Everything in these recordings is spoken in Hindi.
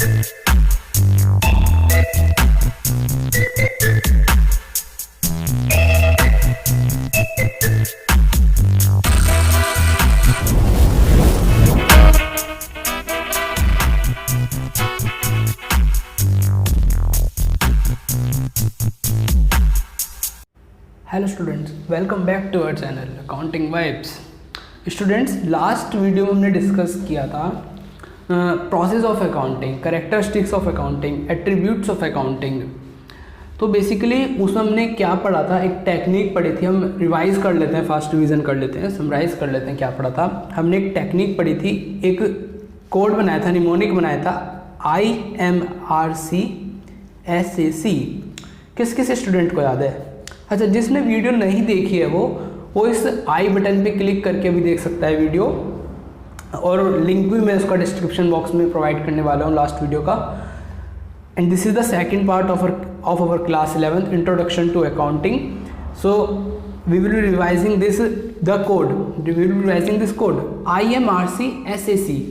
Hello students, welcome back to our channel accounting vibes. Students, last video में हमने डिस्कस किया था process of accounting, characteristics of accounting, attributes of accounting. तो बेसिकली उसमें हमने क्या पढ़ा था, एक टेक्निक पढ़ी थी। हम रिवाइज कर लेते हैं, फास्ट रिवीजन कर लेते हैं, समराइज कर लेते हैं क्या पढ़ा था। हमने एक टेक्निक पढ़ी थी, एक कोड बनाया था, निमोनिक बनाया था, IMRC किस किस स्टूडेंट को याद है? अच्छा, जिसने वीडियो नहीं देखी है वो इस आई बटन पे क्लिक करके भी देख सकता है वीडियो, और लिंक भी मैं उसका डिस्क्रिप्शन बॉक्स में प्रोवाइड करने वाला हूँ लास्ट वीडियो का। And this is the second part of our class 11th introduction to accounting. So we will be revising this code IMRC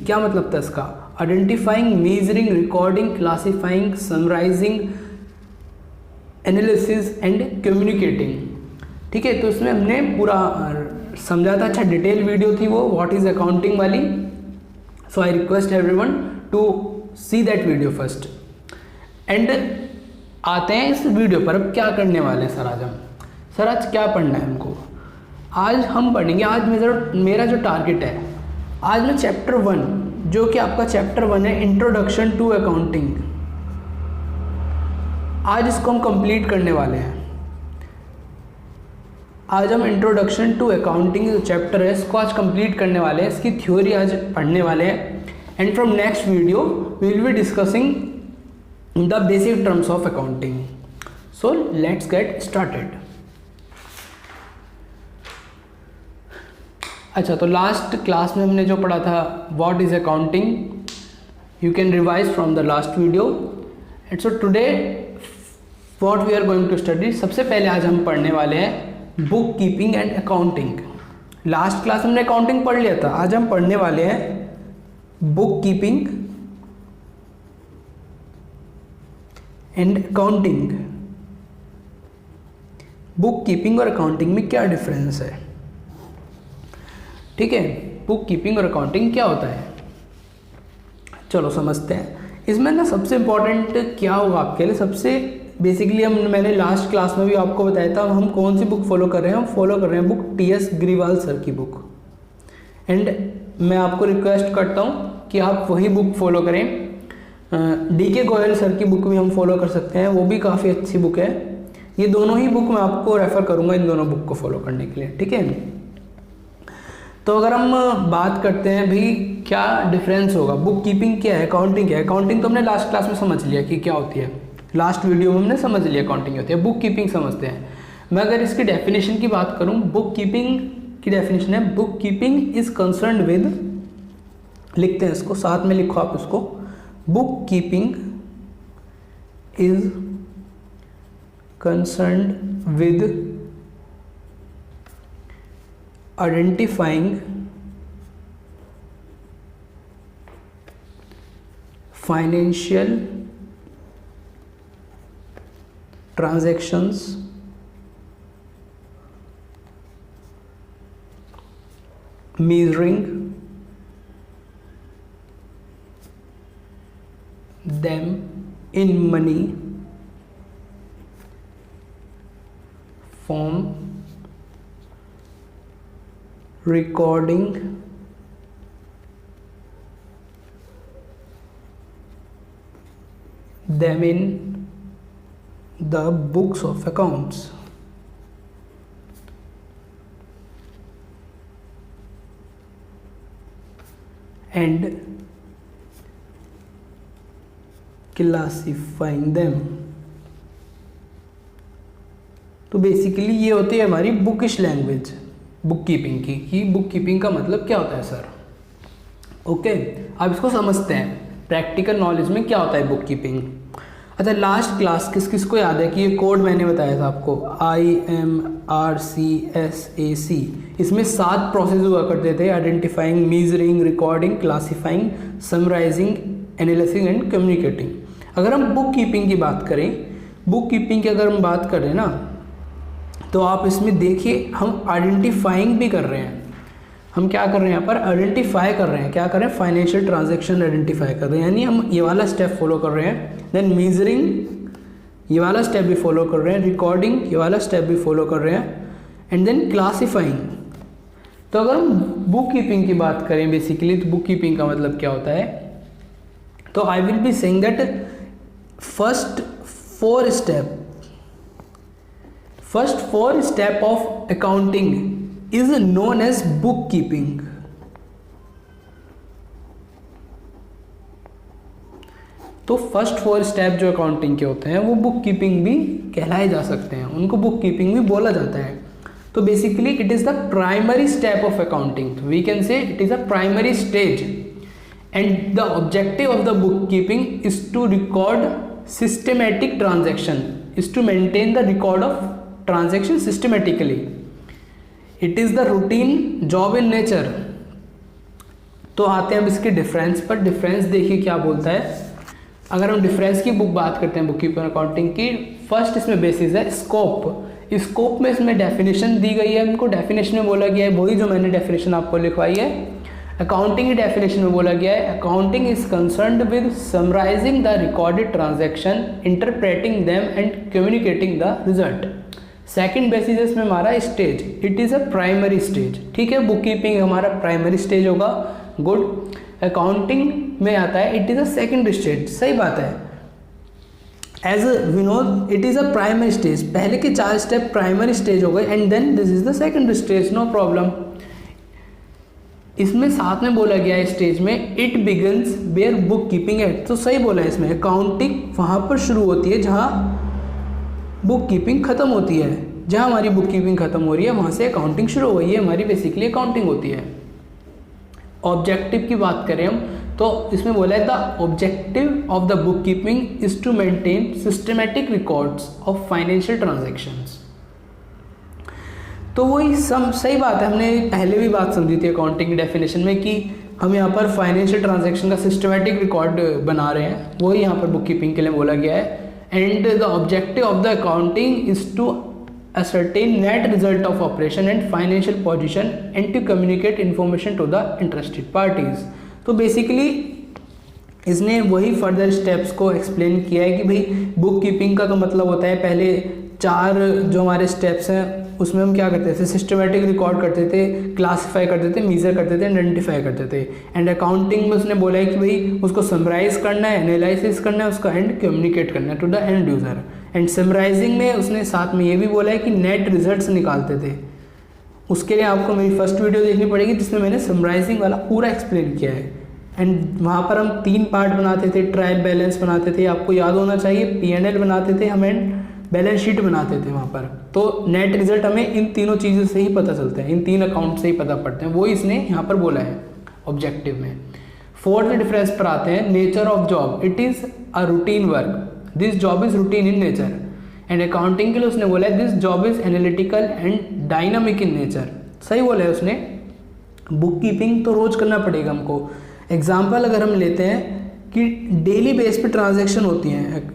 क्या मतलब था इसका? Identifying, measuring, recording, classifying, summarising, analysis and communicating. ठीक है, तो इसमें हमने पूरा समझा था। अच्छा, डिटेल वीडियो थी वो, व्हाट इज अकाउंटिंग वाली। So I request everyone to see that video first. And आते हैं इस वीडियो पर। अब क्या करने वाले हैं सर आज क्या पढ़ना है हमको? आज हम पढ़ेंगे, आज मेरा जो टारगेट है, आज मैं चैप्टर 1, जो कि आपका चैप्टर 1 है, इंट्रोडक्शन टू अकाउंटिंग, आज इसको हम कंप्लीट करने वाले हैं। आज हम इंट्रोडक्शन टू अकाउंटिंग जो चैप्टर है, इसको आज कंप्लीट करने वाले हैं, इसकी थ्योरी आज पढ़ने वाले हैं। And from next video we will be discussing the basic terms of accounting. So let's get started. अच्छा, तो लास्ट क्लास में हमने जो पढ़ा था, what is accounting, you can revise from the last video. And so today what we are going to study, सबसे पहले आज हम पढ़ने वाले हैं book keeping and accounting. Last class हमने अकाउंटिंग पढ़ लिया था, आज हम पढ़ने वाले हैं book keeping and accounting. Book keeping और अकाउंटिंग में क्या डिफरेंस है? ठीक है, बुक कीपिंग और अकाउंटिंग क्या होता है, चलो समझते हैं। इसमें ना सबसे इंपॉर्टेंट क्या होगा आपके लिए, सबसे बेसिकली मैंने लास्ट क्लास में भी आपको बताया था, हम कौन सी बुक फॉलो कर रहे हैं। हम फॉलो कर रहे हैं बुक TS ग्रीवाल सर की बुक। एंड मैं आपको रिक्वेस्ट करता हूँ कि आप वही बुक फॉलो करें। DK गोयल सर की बुक भी हम फॉलो कर सकते हैं, वो भी काफ़ी अच्छी बुक है। ये दोनों ही बुक मैं आपको रेफ़र करूँगा, इन दोनों बुक को फॉलो करने के लिए। ठीक है, तो अगर हम बात करते हैं भाई क्या डिफरेंस होगा, बुक कीपिंग क्या है, अकाउंटिंग क्या है। अकाउंटिंग तो हमने लास्ट क्लास में समझ लिया कि क्या होती है, लास्ट वीडियो में हमने समझ लिया अकाउंटिंग होती है। बुक कीपिंग समझते हैं। मैं अगर इसकी डेफिनेशन की बात करूं, बुक कीपिंग की डेफिनेशन है, book keeping is concerned with, लिखते हैं इसको, साथ में लिखो आप इसको, book keeping is concerned with identifying financial transactions, measuring them in money form, recording them in the books of accounts। and classifying them। तो बेसिकली ये होती है हमारी बुकिश लैंग्वेज बुक कीपिंग की, कि बुक कीपिंग का मतलब क्या होता है सर। ओके, अब इसको समझते हैं प्रैक्टिकल नॉलेज में क्या होता है बुक कीपिंग। अच्छा, लास्ट क्लास किस किस को याद है कि ये कोड मैंने बताया था आपको, IMRC। इसमें 7 प्रोसेस हुआ करते थे, identifying, measuring, recording, classifying, summarising, analysing and communicating. अगर हम बुक कीपिंग की बात करें, बुक कीपिंग की अगर हम बात करें ना, तो आप इसमें देखिए हम आइडेंटिफाइंग भी कर रहे हैं। हम क्या कर रहे हैं यहाँ पर, आइडेंटिफाई कर रहे हैं। क्या कर रहे हैं, फाइनेंशियल ट्रांजैक्शन आइडेंटिफाई कर रहे हैं, यानी हम ये वाला स्टेप फॉलो कर रहे हैं। देन मीजरिंग, ये वाला स्टेप भी फॉलो कर रहे हैं। रिकॉर्डिंग, ये वाला स्टेप भी फॉलो कर रहे हैं। And then classifying. तो अगर हम बुक कीपिंग की बात करें बेसिकली, तो बुक कीपिंग का मतलब क्या होता है, तो I will be saying that first four step of accounting is known as book keeping. तो फर्स्ट 4 स्टेप जो अकाउंटिंग के होते हैं वो बुक कीपिंग भी कहलाए जा सकते हैं, उनको बुक कीपिंग भी बोला जाता है। तो basically it is the primary step of accounting, we can say it is a primary stage and the objective of the book keeping is to record systematic transaction, is to maintain the record of transaction systematically. It is the routine job in nature. तो आते हैं अब इसके डिफरेंस पर। डिफरेंस देखिए क्या बोलता है। अगर हम डिफरेंस की बुक बात करते हैं बुक कीपिंग अकाउंटिंग की, फर्स्ट इसमें बेसिस है स्कोप। स्कोप में इसमें डेफिनेशन दी गई है, हमको डेफिनेशन में बोला गया है वही जो मैंने डेफिनेशन आपको लिखवाई है। अकाउंटिंग की डेफिनेशन में बोला गया है accounting is concerned with summarising the recorded transaction, interpreting them and communicating the result. Second basis इसमें हमारा stage, it is a primary stage. ठीक है, बुक कीपिंग हमारा प्राइमरी स्टेज होगा, गुड। अकाउंटिंग में आता है it is a secondary stage, सही बात है। As we know it is a primary stage, पहले के 4 स्टेप प्राइमरी स्टेज हो गए and then this is the secondary stage, no problem. इसमें साथ में बोला गया है स्टेज में it begins where book keeping at, तो सही बोला है इसमें। अकाउंटिंग वहाँ पर शुरू होती है जहाँ बुक कीपिंग खत्म होती है, जहाँ हमारी बुक कीपिंग खत्म हो रही है वहाँ से अकाउंटिंग शुरू हो गई है, हमारी बेसिकली अकाउंटिंग होती है। ऑब्जेक्टिव की बात करें हम तो इसमें बोला है the objective of the book keeping is to maintain systematic records of financial transactions. तो वही सब सही बात है, हमने पहले भी बात समझी थी अकाउंटिंग डेफिनेशन में कि हम यहाँ पर फाइनेंशियल ट्रांजैक्शन का सिस्टमैटिक रिकॉर्ड बना रहे हैं, वही यहाँ पर बुक कीपिंग के लिए बोला गया है। And the objective of the accounting is to ascertain net result of operation and financial position and to communicate information to the interested parties। तो बेसिकली इसने वही फर्दर स्टेप्स को एक्सप्लेन किया है कि भाई बुक कीपिंग का तो मतलब होता है पहले 4 जो हमारे स्टेप्स हैं उसमें हम क्या करते थे, सिस्टमेटिक रिकॉर्ड करते थे, क्लासीफाई करते थे, मेजर करते थे, आइडेंटिफाई करते थे। एंड अकाउंटिंग में उसने बोला है कि भाई उसको समराइज करना है, एनालिसिस करना है उसका, एंड कम्युनिकेट करना है to the end user. And summarising में उसने साथ में ये भी बोला है कि नेट रिजल्ट्स निकालते थे। उसके लिए आपको मेरी फर्स्ट वीडियो देखनी पड़ेगी जिसमें मैंने समराइजिंग वाला पूरा एक्सप्लेन किया है। एंड वहाँ पर हम 3 पार्ट बनाते थे, ट्रायल बैलेंस बनाते थे, आपको याद होना चाहिए, P&L बनाते थे हम, एंड बैलेंस शीट बनाते थे वहाँ पर। तो नेट रिजल्ट हमें इन तीनों चीज़ों से ही पता चलते हैं, इन 3 अकाउंट से ही पता पड़ते हैं, वो इसने यहाँ पर बोला है ऑब्जेक्टिव में। फोर्थ डिफरेंस पर आते हैं, nature of job. It is a routine work, this job is routine in nature. And accounting के लिए उसने बोला है this job is analytical and dynamic in nature. सही बोला है उसने, बुक कीपिंग तो रोज करना पड़ेगा हमको। एग्जाम्पल अगर हम लेते हैं कि डेली बेस पे ट्रांजैक्शन होती हैं,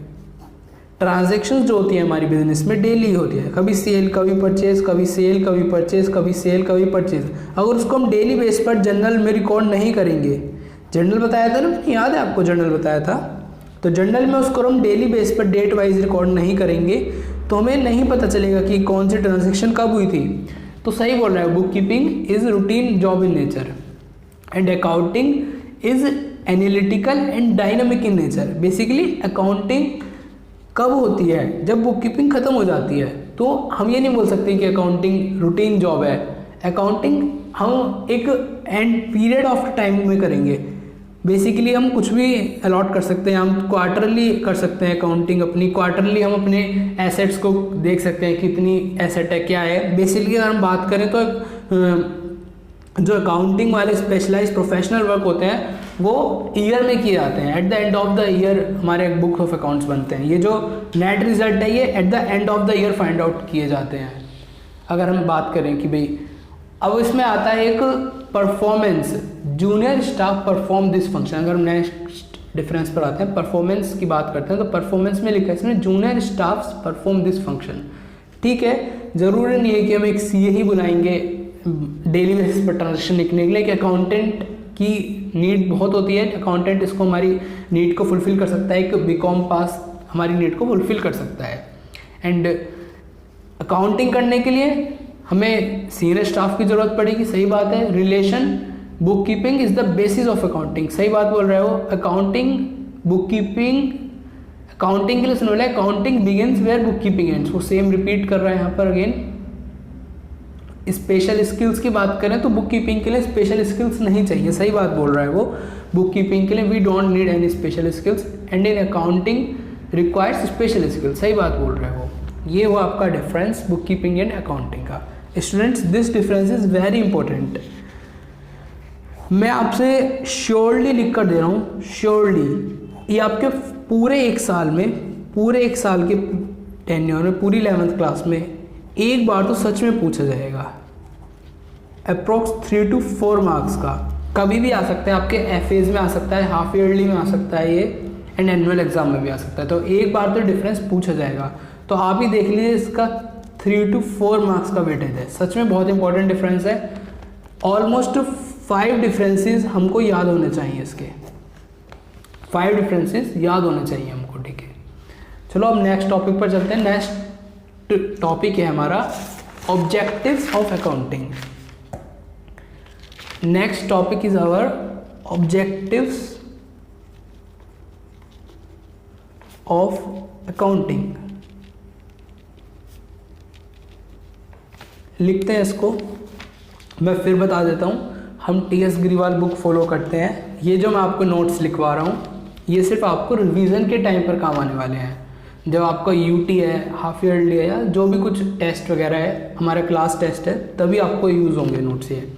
ट्रांजैक्शन जो होती है हमारी बिजनेस में डेली होती है, कभी सेल कभी परचेज, कभी सेल कभी परचेज, कभी सेल कभी परचेज। अगर उसको हम डेली बेस पर जर्नल में रिकॉर्ड नहीं करेंगे, जर्नल बताया था ना, मैंने याद है आपको जर्नल बताया था, तो जर्नल में उसको हम डेली बेस पर डेट वाइज रिकॉर्ड नहीं करेंगे तो हमें नहीं पता चलेगा कि कौन सी ट्रांजैक्शन कब हुई थी। तो सही बोल रहा है, book keeping is routine job in nature and accounting is analytical and dynamic in nature. Basically accounting कब होती है, जब बुक कीपिंग खत्म हो जाती है। तो हम ये नहीं बोल सकते कि अकाउंटिंग रूटीन जॉब है। अकाउंटिंग हम एक एंड पीरियड ऑफ टाइम में करेंगे। बेसिकली हम कुछ भी अलॉट कर सकते हैं, हम क्वार्टरली कर सकते हैं अकाउंटिंग अपनी, क्वार्टरली हम अपने एसेट्स को देख सकते हैं कितनी एसेट है क्या है। बेसिकली अगर हम बात करें तो जो अकाउंटिंग वाले स्पेशलाइज प्रोफेशनल वर्क होते हैं वो ईयर में किए जाते हैं, at the end of the year हमारे बुक ऑफ अकाउंट्स बनते हैं। ये जो नेट रिजल्ट है ये at the end of the year find out किए जाते हैं। अगर हम बात करें कि भाई अब इसमें आता है एक performance, junior staff perform this function. अगर हम नेक्स्ट डिफरेंस पर आते हैं, परफॉर्मेंस की बात करते हैं। तो परफॉर्मेंस में लिखा है इसमें junior staffs perform this function. ठीक है, ज़रूरी नहीं है कि हम एक सीए ही बुलाएंगे डेली बेसिस पर ट्रांजेक्शन लिखने के लिए। एक अकाउंटेंट की नीड बहुत होती है, अकाउंटेंट इसको हमारी नीड को फुलफिल कर सकता है, एक बीकॉम पास हमारी नीड को फुलफिल कर सकता है। एंड अकाउंटिंग करने के लिए हमें सीनियर स्टाफ की ज़रूरत पड़ेगी, सही बात है। Relation book keeping is the basis of accounting, सही बात बोल रहे हो। अकाउंटिंग बुक कीपिंग, अकाउंटिंग के लिए सुनो, accounting begins where book keeping ends, वो सेम रिपीट कर रहा है यहाँ पर अगेन। स्पेशल स्किल्स की बात करें तो बुक कीपिंग के लिए स्पेशल स्किल्स नहीं चाहिए, सही बात बोल रहा है वो। बुक कीपिंग के लिए we don't need any special skills and in accounting requires special skills, सही बात बोल रहे हो। ये हुआ आपका difference book keeping and accounting का। Students, this difference is very important. मैं आपसे श्योरली लिख कर दे रहा हूँ, श्योरली ये आपके पूरे एक साल में, पूरे एक साल के टेन्योर में, पूरी 11th क्लास में एक बार तो सच में पूछा जाएगा। अप्रोक्स 3 to 4 मार्क्स का कभी भी आ सकता है, आपके एफएज में आ सकता है, हाफ ईयरली में आ सकता है ये, एंड एनुअल एग्जाम में भी आ सकता है। तो एक बार तो डिफरेंस पूछा जाएगा, तो आप ही देख लीजिए इसका 3 to 4 मार्क्स का वेटेज है। सच में बहुत इंपॉर्टेंट डिफरेंस है। ऑलमोस्ट 5 डिफरेंसेस हमको याद होने चाहिए, इसके 5 डिफरेंसेस याद होने चाहिए हमको। ठीक है, चलो अब नेक्स्ट टॉपिक पर चलते हैं। नेक्स्ट टॉपिक है हमारा objectives of accounting. Next topic is our objectives of accounting. लिखते हैं इसको, मैं फिर बता देता हूँ। हम टीएस ग्रीवाल बुक फॉलो करते हैं। ये जो मैं आपको नोट्स लिखवा रहा हूँ ये सिर्फ आपको रिवीजन के टाइम पर काम आने वाले हैं। जब आपका यूटी है, हाफ ईयरली है, या जो भी कुछ टेस्ट वगैरह है, हमारा क्लास टेस्ट है, तभी आपको यूज़ होंगे नोट्स। ये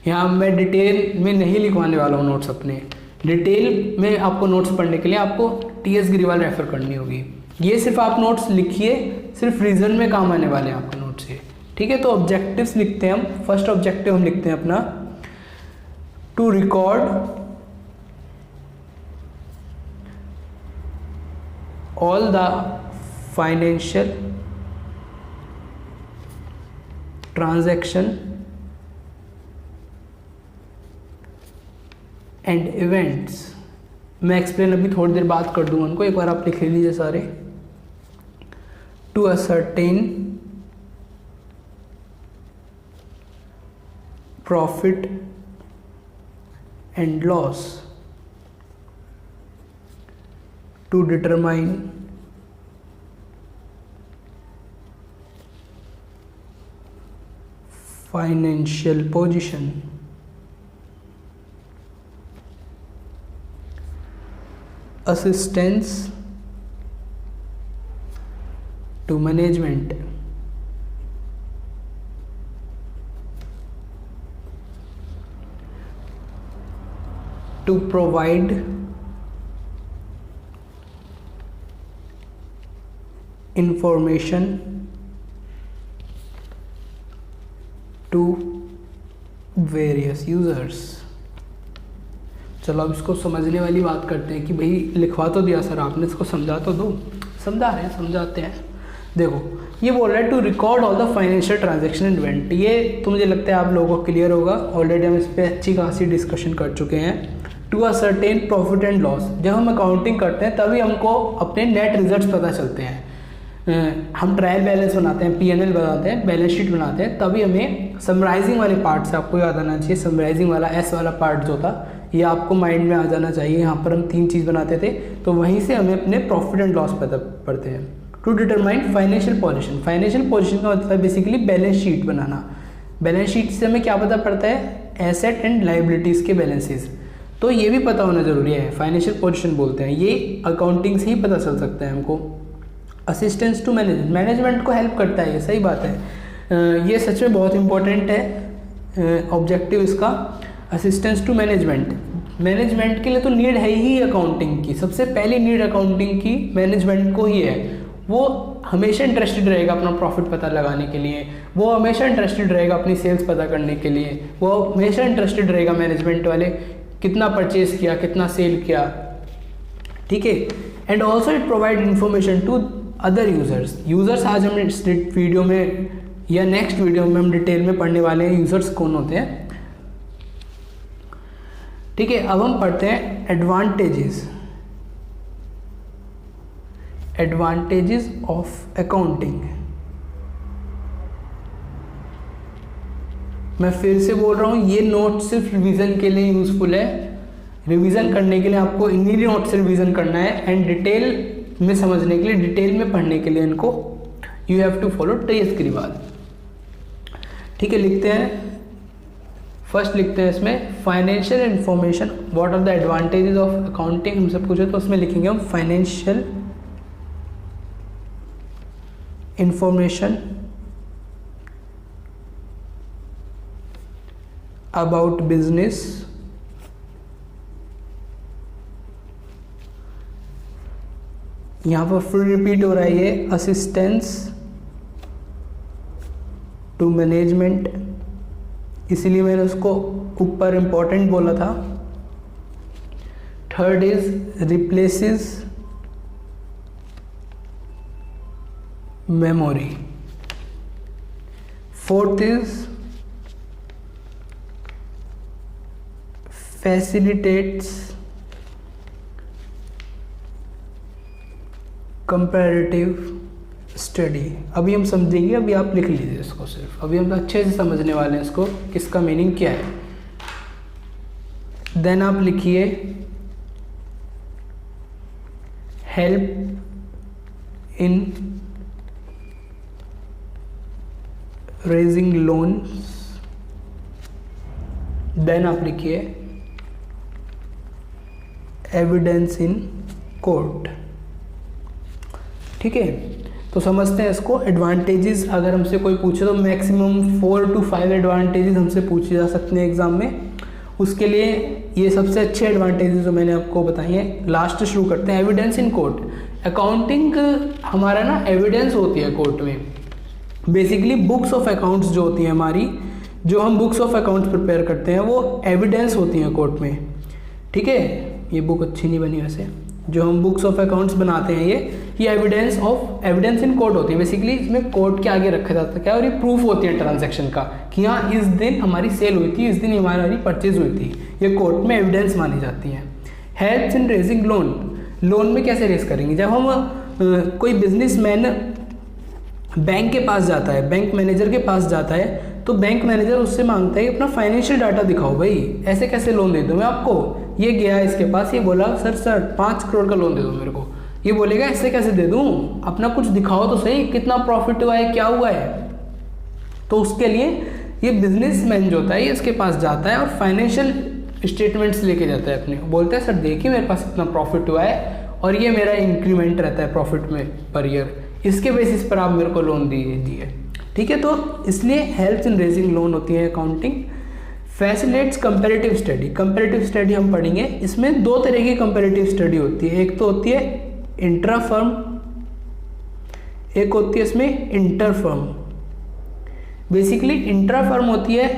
यहाँ मैं डिटेल में नहीं लिखवाने वाला हूँ नोट्स अपने। डिटेल में आपको नोट्स पढ़ने के लिए आपको टीएस ग्रीवाल रेफर करनी होगी। ये सिर्फ आप नोट्स लिखिए, सिर्फ रीजन में काम आने वाले हैं आपके नोट्स ये। ठीक है, तो ऑब्जेक्टिव्स लिखते हैं हम। फर्स्ट ऑब्जेक्टिव हम लिखते हैं अपना, to record all the financial transaction and events। मैं एक्सप्लेन अभी थोड़ी देर बात कर दूंगा उनको, एक बार आप लिख लीजिए सारे। To ascertain profit and loss, to determine financial position, assistance to management, to provide information to various users। चलो अब इसको समझने वाली बात करते हैं कि भाई लिखवा तो दिया सर आपने, इसको समझा तो दो। समझा रहे हैं, समझाते हैं। देखो ये बोल रहा है to record all the financial transaction and event. ये तो मुझे लगता है आप लोगों को क्लियर होगा, ऑलरेडी हम इस पर अच्छी खासी डिस्कशन कर चुके हैं। To ascertain profit and loss, जब हम अकाउंटिंग करते हैं तभी हमको अपने नेट रिजल्ट्स पता चलते हैं। हम ट्रायल बैलेंस बनाते हैं, पीएनएल बनाते हैं, बैलेंस शीट बनाते हैं, तभी हमें समराइजिंग वाले पार्ट से आपको याद आना चाहिए। समराइजिंग वाला एस वाला पार्ट जो था ये आपको माइंड में आ जाना चाहिए। यहाँ पर हम 3 चीज़ बनाते थे, तो वहीं से हमें अपने प्रॉफिट एंड लॉस पता पड़ते हैं। To determine financial position, financial position का मतलब बेसिकली बैलेंस शीट बनाना। बैलेंस शीट से हमें क्या पता पड़ता है, एसेट एंड लाइबिलिटीज़ के बैलेंसेस, तो ये भी पता होना ज़रूरी है। फाइनेंशियल पोजीशन बोलते हैं, ये अकाउंटिंग से ही पता चल सकता है हमको। असिस्टेंस टू मैनेजमेंट, मैनेजमेंट को हेल्प करता है, ये सही बात है। ये सच में बहुत इंपॉर्टेंट है ऑब्जेक्टिव इसका। असिस्टेंस टू मैनेजमेंट, मैनेजमेंट के लिए तो नीड है ही अकाउंटिंग की, सबसे पहली नीड अकाउंटिंग की मैनेजमेंट को ही है। वो हमेशा इंटरेस्टेड रहेगा अपना प्रॉफिट पता लगाने के लिए, वो हमेशा इंटरेस्टेड रहेगा अपनी सेल्स पता करने के लिए, वो हमेशा इंटरेस्टेड रहेगा मैनेजमेंट वाले कितना परचेज किया, कितना सेल किया, ठीक है। And also it provide information to other users आज हम इस वीडियो में या नेक्स्ट वीडियो में हम डिटेल में पढ़ने वाले हैं यूज़र्स कौन होते हैं, ठीक है। अब हम पढ़ते हैं एडवांटेजेस ऑफ अकाउंटिंग। मैं फिर से बोल रहा हूँ, ये नोट सिर्फ रिवीजन के लिए यूज़फुल है। रिवीजन करने के लिए आपको इन्हीं नोट से रिवीजन करना है एंड डिटेल में समझने के लिए, डिटेल में पढ़ने के लिए इनको यू हैव टू फॉलो तरीक़ात, ठीक है। लिखते हैं, फर्स्ट लिखते हैं इसमें financial information, what are the advantages of accounting हमसे पूछे तो उसमें लिखेंगे हम फाइनेंशियल इंफॉर्मेशन अबाउट बिजनेस यहाँ पर फुल रिपीट हो रहा है ये, असिस्टेंस टू मैनेजमेंट, इसीलिए मैंने उसको ऊपर इम्पोर्टेंट बोला था। Third is replaces memory. Fourth is facilitates comparative study. अभी हम समझेंगे, अभी आप लिख लीजिए इसको, सिर्फ अभी हम अच्छे से समझने वाले हैं इसको, किसका मीनिंग क्या है। देन आप लिखिए help in raising loans. Then आप लिखिए एविडेंस इन कोर्ट, ठीक है। तो समझते हैं इसको। एडवांटेजेस अगर हमसे कोई पूछे तो मैक्सिमम 4 to 5 एडवांटेजेस हमसे पूछे जा सकते हैं एग्जाम में। उसके लिए ये सबसे अच्छे एडवांटेजेस जो मैंने आपको बताई हैं। लास्ट शुरू करते हैं, एविडेंस इन कोर्ट। अकाउंटिंग हमारा ना एविडेंस होती है कोर्ट में। बेसिकली बुक्स ऑफ अकाउंट्स जो होती हैं हमारी, जो हम बुक्स ऑफ अकाउंट्स प्रिपेयर करते हैं वो एविडेंस होती हैं कोर्ट में, ठीक है। ये बुक अच्छी नहीं बनी वैसे, जो हम बुक्स ऑफ अकाउंट्स बनाते हैं ये एविडेंस इन कोर्ट होती है। बेसिकली इसमें कोर्ट के आगे रखा जाता है क्या, और ये प्रूफ होती है ट्रांजैक्शन का कि हाँ इस दिन हमारी सेल हुई थी, इस दिन हमारी परचेज हुई थी, ये कोर्ट में एविडेंस मानी जाती है। हेल्प्स इन रेजिंग लोन में कैसे रेज करेंगे, जब हम कोई बिजनेसमैन बैंक के पास जाता है, बैंक मैनेजर के पास जाता है, तो बैंक मैनेजर उससे मांगता है कि अपना फाइनेंशियल डाटा दिखाओ भाई, ऐसे कैसे लोन दे दूँ मैं आपको। ये गया इसके पास, ये बोला सर 5 करोड़ का लोन दे दो मेरे को। ये बोलेगा ऐसे कैसे दे दूँ, अपना कुछ दिखाओ तो सही, कितना प्रॉफिट हुआ है, क्या हुआ है। तो उसके लिए ये बिजनेसमैन जो होता है ये इसके पास जाता है और फाइनेंशियल स्टेटमेंट्स लेके जाता है अपने, बोलता है सर देखिए मेरे पास इतना प्रॉफिट हुआ है और ये मेरा इंक्रीमेंट रहता है प्रॉफिट में पर ईयर, इसके बेसिस पर आप मेरे को लोन दीजिए, ठीक है। तो इसलिए हेल्प्स इन रेजिंग लोन होती है accounting. Facilitates comparative study. Comparative study हम पढ़ेंगे, इसमें 2 तरह की कंपैरेटिव स्टडी होती है। एक तो होती है इंट्रा फर्म, एक होती है इसमें inter firm. Basically intra firm होती है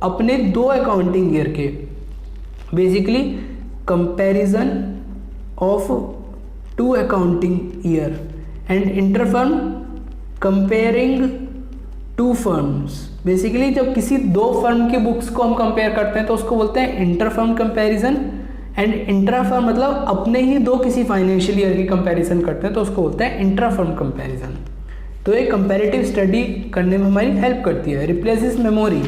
अपने 2 अकाउंटिंग ईयर के, basically comparison of 2 accounting year, and inter firm comparing 2 firms. Basically जब किसी 2 फर्म की बुक्स को हम कंपेयर करते हैं तो उसको बोलते हैं inter firm comparison, and intra firm मतलब अपने ही 2 किसी फाइनेंशियल ईयर की कंपैरिजन करते हैं तो उसको बोलते हैं इंट्रा फर्म कंपैरिजन। तो ये कंपैरेटिव स्टडी करने में हमारी हेल्प करती है। Replaces memory.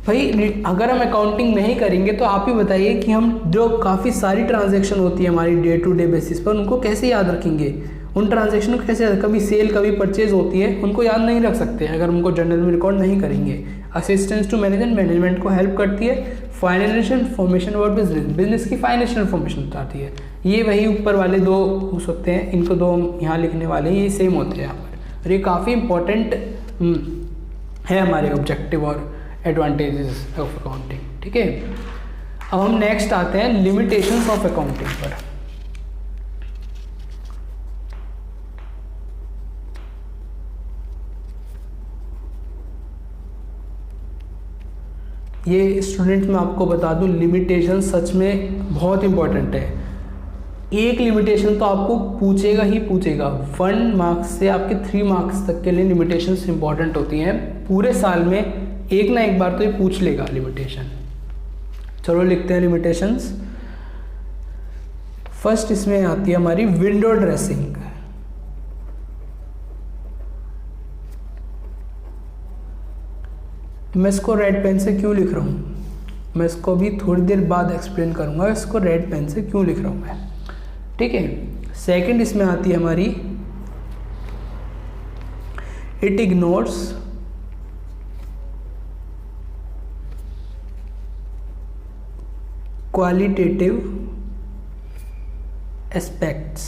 भाई अगर हम अकाउंटिंग नहीं करेंगे तो आप ही बताइए कि हम जो काफ़ी सारी ट्रांजैक्शन होती है हमारी डे टू डे बेसिस पर, उनको कैसे याद रखेंगे, उन ट्रांजैक्शन को कैसे, कभी सेल कभी परचेज होती है, उनको याद नहीं रख सकते अगर उनको जर्नल में रिकॉर्ड नहीं करेंगे। असिस्टेंस टू मैनेजमेंट को हेल्प करती है। फाइनेंशियल इन्फॉर्मेशन अबाउट बिजनेस की फाइनेंशियल इन्फॉर्मेशन बताती है। ये वही ऊपर वाले 2 हो सकते हैं, इनको 2 यहाँ लिखने वाले हैं, ये सेम होते हैं यहाँ पर, और ये काफ़ी इंपॉर्टेंट है हमारे ऑब्जेक्टिव और एडवांटेजेस ऑफ अकाउंटिंग, ठीक है। अब हम नेक्स्ट आते हैं लिमिटेशंस ऑफ अकाउंटिंग पर। ये स्टूडेंट मैं आपको बता दूं, लिमिटेशन सच में बहुत इंपॉर्टेंट है। एक लिमिटेशन तो आपको पूछेगा ही पूछेगा। 1 मार्क्स से आपके 3 मार्क्स तक के लिए लिमिटेशंस इंपॉर्टेंट होती हैं। पूरे साल में एक ना एक बार तो ये पूछ लेगा लिमिटेशन। चलो लिखते हैं लिमिटेशंस। फर्स्ट इसमें आती है हमारी विंडो ड्रेसिंग। मैं इसको रेड पेन से क्यों लिख रहा हूँ, मैं इसको अभी थोड़ी देर बाद एक्सप्लेन करूँगा इसको रेड पेन से क्यों लिख रहा हूँ मैं, ठीक है। सेकंड इसमें आती है हमारी it ignores qualitative aspects.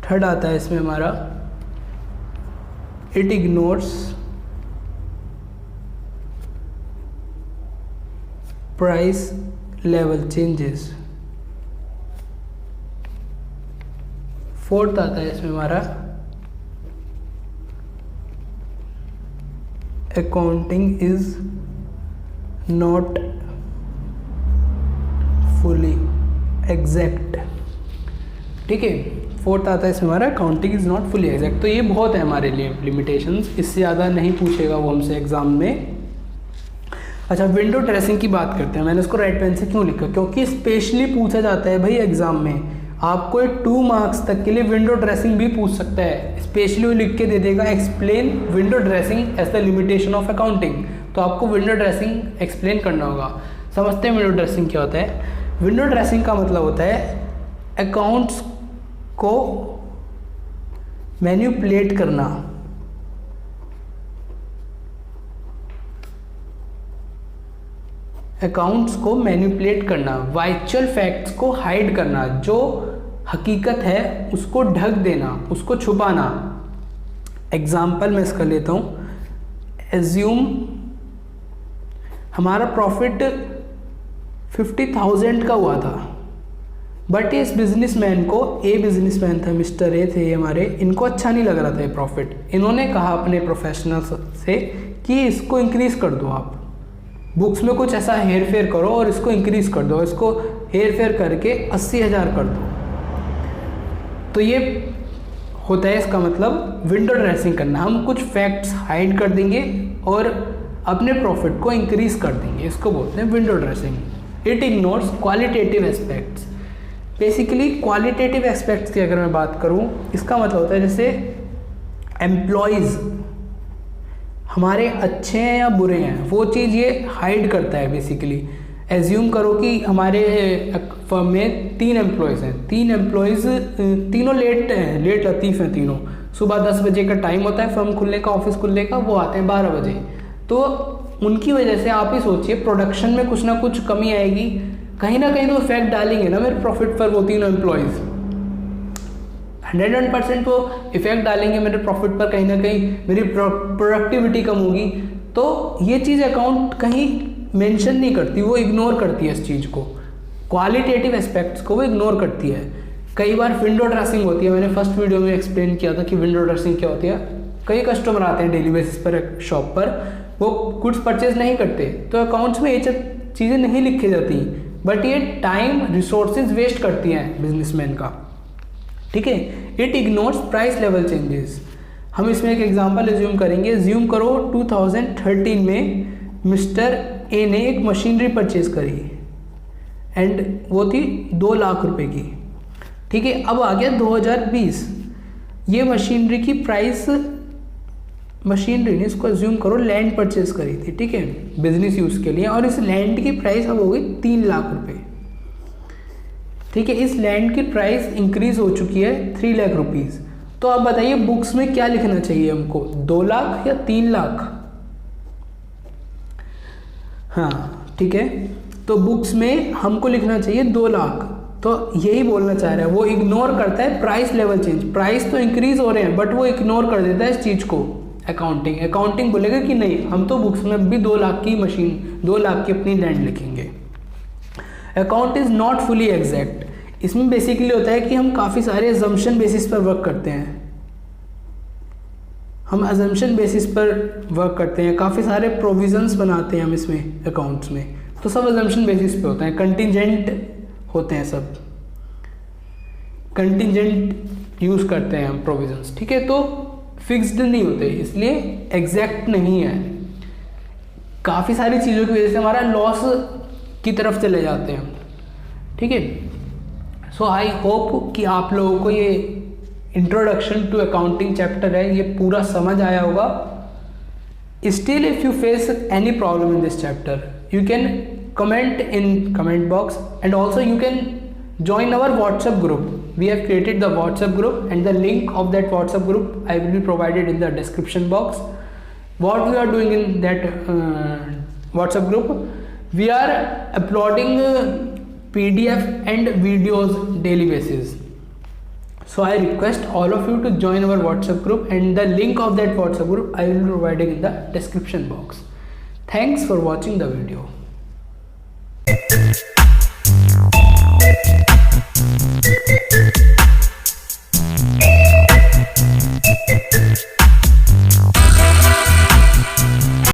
Third आता है इसमें हमारा it ignores price level changes. Fourth आता है इसमें हमारा accounting is not fully exact, ठीक है। फोर्थ आता है इसमें हमारा accounting is not fully exact. तो ये बहुत है हमारे लिए लिमिटेशंस, इससे ज़्यादा नहीं पूछेगा वो हमसे एग्जाम में। अच्छा, विंडो ड्रेसिंग की बात करते हैं। मैंने इसको रेड पेन से क्यों लिखा, क्योंकि स्पेशली पूछा जाता है भाई एग्जाम में। आपको 2 मार्क्स तक के लिए विंडो ड्रेसिंग भी पूछ सकता है, स्पेशली वो लिख के दे देगा explain window dressing as the limitation of accounting. तो आपको विंडो ड्रेसिंग एक्सप्लेन करना होगा। समझते हैं विंडो ड्रेसिंग क्या होता है। विंडो ड्रेसिंग का मतलब होता है अकाउंट्स को मैनिपुलेट करना, अकाउंट्स को मैनिपुलेट करना, वाइचुअल फैक्ट्स को हाइड करना, जो हकीकत है उसको ढक देना, उसको छुपाना। एग्जाम्पल मैं इसका लेता हूँ। एज्यूम हमारा प्रॉफिट 50,000 का हुआ था, बट इस बिजनेसमैन को, ए बिजनेसमैन था, मिस्टर ए थे हमारे, इनको अच्छा नहीं लग रहा था ये प्रॉफिट। इन्होंने कहा अपने प्रोफेशनल्स से कि इसको इंक्रीज़ कर दो, आप बुक्स में कुछ ऐसा हेर फेर करो और इसको इंक्रीज़ कर दो, इसको हेर फेर करके 80,000 कर दो। तो ये होता है इसका मतलब विंडो ड्रेसिंग करना। हम कुछ फैक्ट्स हाइड कर देंगे और अपने प्रॉफिट को इंक्रीज़ कर देंगे, इसको बोलते हैं window dressing. It ignores qualitative aspects. Basically qualitative aspects की अगर मैं बात करूँ, इसका मतलब होता है जैसे एम्प्लॉयज़ हमारे अच्छे हैं या बुरे हैं, वो चीज़ ये हाइड करता है बेसिकली। एज्यूम करो कि हमारे फर्म में 3 एम्प्लॉयज़ हैं, 3 एम्प्लॉयज़ तीनों लेट हैं, लेट लतीफ़ हैं तीनों। सुबह 10 बजे का टाइम होता है फर्म खुलने का, ऑफिस खुलने का, वो आते हैं 12 बजे। तो उनकी वजह से आप ही सोचिए प्रोडक्शन में कुछ ना कुछ कमी आएगी, कहीं ना कहीं तो इफेक्ट डालेंगे ना मेरे प्रॉफिट पर वो तीनों एम्प्लॉयज़। 101% वो इफेक्ट डालेंगे मेरे प्रॉफिट पर, कहीं ना कहीं मेरी प्रोडक्टिविटी कम होगी। तो ये चीज़ अकाउंट कहीं मेंशन नहीं करती, वो इग्नोर करती है इस चीज़ को, क्वालिटेटिव एस्पेक्ट्स को वो इग्नोर करती है। कई बार विंडो ड्रेसिंग होती है, मैंने फर्स्ट वीडियो में एक्सप्लेन किया था कि विंडो ड्रेसिंग क्या होती है। कई कस्टमर आते हैं डेली बेसिस पर शॉप पर, वो गुड्स परचेज नहीं करते, तो अकाउंट्स में ये चीज़ें नहीं लिखी जाती, बट ये टाइम रिसोर्सेज वेस्ट करती हैं बिजनेसमैन का, ठीक है। It ignores price level changes. हम इसमें एक एग्जांपल एज्यूम करेंगे। एज्यूम करो 2013 में मिस्टर ए ने एक मशीनरी परचेज करी एंड वो थी 2 लाख रुपए की, ठीक है। अब आ गया 2020, ये मशीनरी की प्राइस, मशीनरी ने, इसको एज्यूम करो लैंड परचेज करी थी, ठीक है, बिजनेस यूज़ के लिए, और इस लैंड की प्राइस अब हो गई 3 लाख रुपए, ठीक है। इस लैंड की प्राइस इंक्रीज हो चुकी है 3 लाख रुपीज़। तो आप बताइए बुक्स में क्या लिखना चाहिए हमको, 2 लाख या 3 लाख? हाँ, ठीक है। तो बुक्स में हमको लिखना चाहिए 2 लाख। तो यही बोलना चाह रहा है, वो इग्नोर करता है प्राइस लेवल चेंज। प्राइस तो इंक्रीज हो रहे हैं बट वो इग्नोर कर देता है इस चीज़ को। अकाउंटिंग बोलेगा कि नहीं, हम तो बुक्स में भी 2 लाख की मशीन, 2 लाख की अपनी लैंड लिखेंगे। Account is not fully exact. इसमें बेसिकली होता है कि हम काफ़ी सारे अजम्पशन बेसिस पर वर्क करते हैं, हम अजम्पशन बेसिस पर वर्क करते हैं, काफ़ी सारे प्रोविजंस बनाते हैं हम इसमें अकाउंट्स में, तो सब अजम्पशन बेसिस पे होता है। कंटिजेंट होते हैं सब, कंटिजेंट यूज़ करते हैं हम प्रोविजंस, ठीक है। तो फिक्स्ड नहीं होते, इसलिए एग्जैक्ट नहीं है। काफ़ी सारी चीज़ों की वजह से हमारा लॉस की तरफ चले जाते हैं, ठीक है। सो आई होप कि आप लोगों को ये इंट्रोडक्शन टू अकाउंटिंग चैप्टर है ये पूरा समझ आया होगा। Still if you face any problem in this chapter you can comment in comment box, and also you can join our WhatsApp group. We have created the WhatsApp group and the link of that WhatsApp group I will be provided in the description box. What we are doing in that WhatsApp group, we are uploading PDF and videos daily basis. So I request all of you to join our WhatsApp group, and the link of that WhatsApp group I will be providing in the description box. Thanks for watching the video.